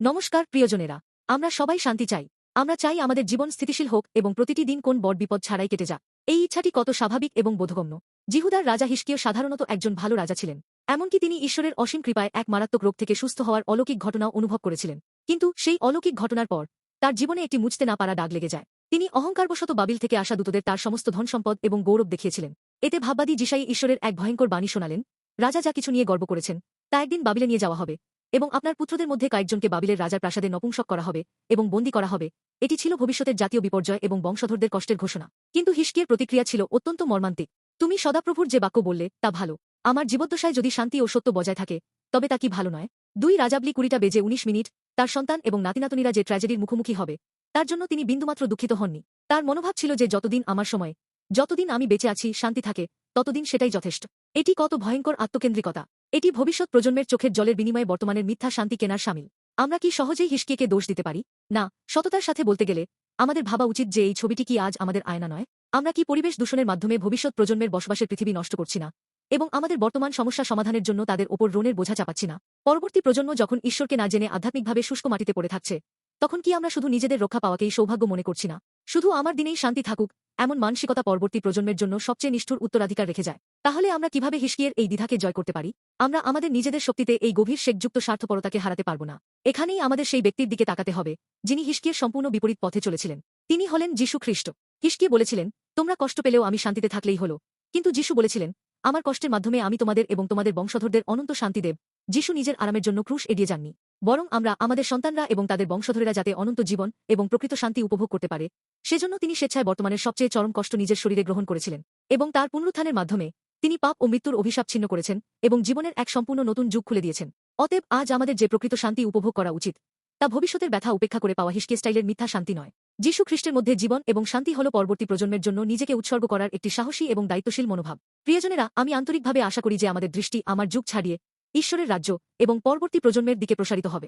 নমস্কার প্রিয়জনেরা, আমরা সবাই শান্তি চাই। আমরা চাই আমাদের জীবন স্থিতিশীল হোক এবং প্রতিটি দিন কোন বড় বিপদ ছাড়াই কেটে যাক। এই ইচ্ছাটি কত স্বাভাবিক এবং বোধগম্য। জিহুদার রাজা হিশকিয় সাধারণত একজন ভালো রাজা ছিলেন। এমনকি তিনি ঈশ্বরের অসীম কৃপায় এক মারাত্মক রোগ থেকে সুস্থ হওয়ার অলৌকিক ঘটনাও অনুভব করেছিলেন। কিন্তু সেই অলৌকিক ঘটনার পর তার জীবনে একটি মুছতে না পারা দাগ লেগে যায়। তিনি অহংকারবশত বাবিল থেকে আসা দূতদের তার সমস্ত ধন সম্পদ এবং গৌরব দেখিয়েছিলেন। এতে ভাববাদী যিশাই ঈশ্বরের এক ভয়ঙ্কর বাণী শোনালেন, রাজা যা কিছু নিয়ে গর্ব করেছেন তা একদিন বাবিলে নিয়ে যাওয়া হবে এবং আপনার পুত্রদের মধ্যে কয়েকজনকে বাবিলের রাজার প্রাসাদে নপুংসক করা হবে এবং বন্দী করা হবে। এটি ছিল ভবিষ্যতের জাতীয় বিপর্যয় এবং বংশধরদের কষ্টের ঘোষণা। কিন্তু হিশকিয়ের প্রতিক্রিয়া ছিল অত্যন্ত মর্মান্তিক। তুমি সদাপ্রভুর যে বাক্য বললে তা ভালো। আমার জীবদ্দশায় যদি শান্তি ও সত্য বজায় থাকে তবে তা কি ভালো নয়? 2 রাজাবলি 20:19 তার সন্তান এবং নাতিনাতনীরা যে ট্র্যাজেডির মুখোমুখি হবে তার জন্য তিনি বিন্দুমাত্র দুঃখিত হননি। তার মনোভাব ছিল যে যতদিন আমার সময়, যতদিন আমি বেঁচে আছি শান্তি থাকে ততদিন সেটাই যথেষ্ট। এটি কত ভয়ঙ্কর আত্মকেন্দ্রিকতা! এটি ভবিষ্যৎ প্রজন্মের চোখের জলের বিনিময়ে বর্তমানের মিথ্যা শান্তি কেনার শামিল। আমরা কি সহজেই হিশকিয়াকে দোষ দিতে পারি? না। সততার সাথে বলতে গেলে আমাদের ভাবা উচিত যে এই ছবিটি কি আজ আমাদের আয়না নয়? আমরা কি পরিবেশ দূষণের মাধ্যমে ভবিষ্যৎ প্রজন্মের বসবাসের পৃথিবী নষ্ট করছি না এবং আমাদের বর্তমান সমস্যা সমাধানের জন্য তাদের ওপর ঋণের বোঝা চাপাচ্ছি না? পরবর্তী প্রজন্ম যখন ঈশ্বরকে না জেনে আধ্যাত্মিকভাবে শুষ্ক মাটিতে পড়ে থাকছে তখন কি আমরা শুধু নিজেদের রক্ষা পাওয়াকেই সৌভাগ্য মনে করছি না? শুধু আমার দিনেই শান্তি থাকুক এমন মানসিকতা পরবর্তী প্রজন্মের জন্য সবচেয়ে নিষ্ঠুর উত্তরাধিকার রেখে যায়। তাহলে আমরা কিভাবে হিশকিয়ের এই দ্বিধাকে জয় করতে পারি? আমরা আমাদের নিজেদের শক্তিতে এই গভীর শেকযুক্ত স্বার্থপরতাকে হারাতে পারব না। এখানেই আমাদের সেই ব্যক্তির দিকে তাকাতে হবে যিনি হিশকিয়ের সম্পূর্ণ বিপরীত পথে চলেছিলেন। তিনি হলেন যীশু খ্রিস্ট। হিশকিয়ে বলেছিলেন, তোমরা কষ্ট পেলেও আমি শান্তিতে থাকলেই হলো। কিন্তু যীশু বলেছিলেন, আমার কষ্টের মাধ্যমে আমি তোমাদের এবং তোমাদের বংশধরদের অনন্ত শান্তি দেব। যীশু নিজের আরামের জন্য ক্রুশ এড়িয়ে যাননি, বরং আমরা আমাদের সন্তানরা এবং তাদের বংশধরেরা যাতে অনন্ত জীবন এবং প্রকৃত শান্তি উপভোগ করতে পারে সেজন্য তিনি স্বেচ্ছায় বর্তমানের সবচেয়ে চরম কষ্ট নিজের শরীরে গ্রহণ করেছিলেন এবং তার পুনরুত্থানের মাধ্যমে তিনি পাপ ও মৃত্যুর অভিশাপ ছিন্ন করেছেন এবং জীবনের এক সম্পূর্ণ নতুন যুগ খুলে দিয়েছেন। অতএব আজ আমাদের যে প্রকৃত শান্তি উপভোগ করা উচিত তা ভবিষ্যতের ব্যথা উপেক্ষা করে পাওয়া হিশকিয়া স্টাইলের মিথ্যা শান্তি নয়। যীশু খ্রিস্টের মধ্যে জীবন এবং শান্তি হল পরবর্তী প্রজন্মের জন্য নিজেকে উৎসর্গ করার একটি সাহসী এবং দায়িত্বশীল মনোভাব। প্রিয়জনেরা, আমি আন্তরিকভাবে আশা করি যে আমাদের দৃষ্টি আমার যুগ ছাড়িয়ে ঈশ্বরের রাজ্য এবং পরবর্তী প্রজন্মের দিকে প্রসারিত হবে।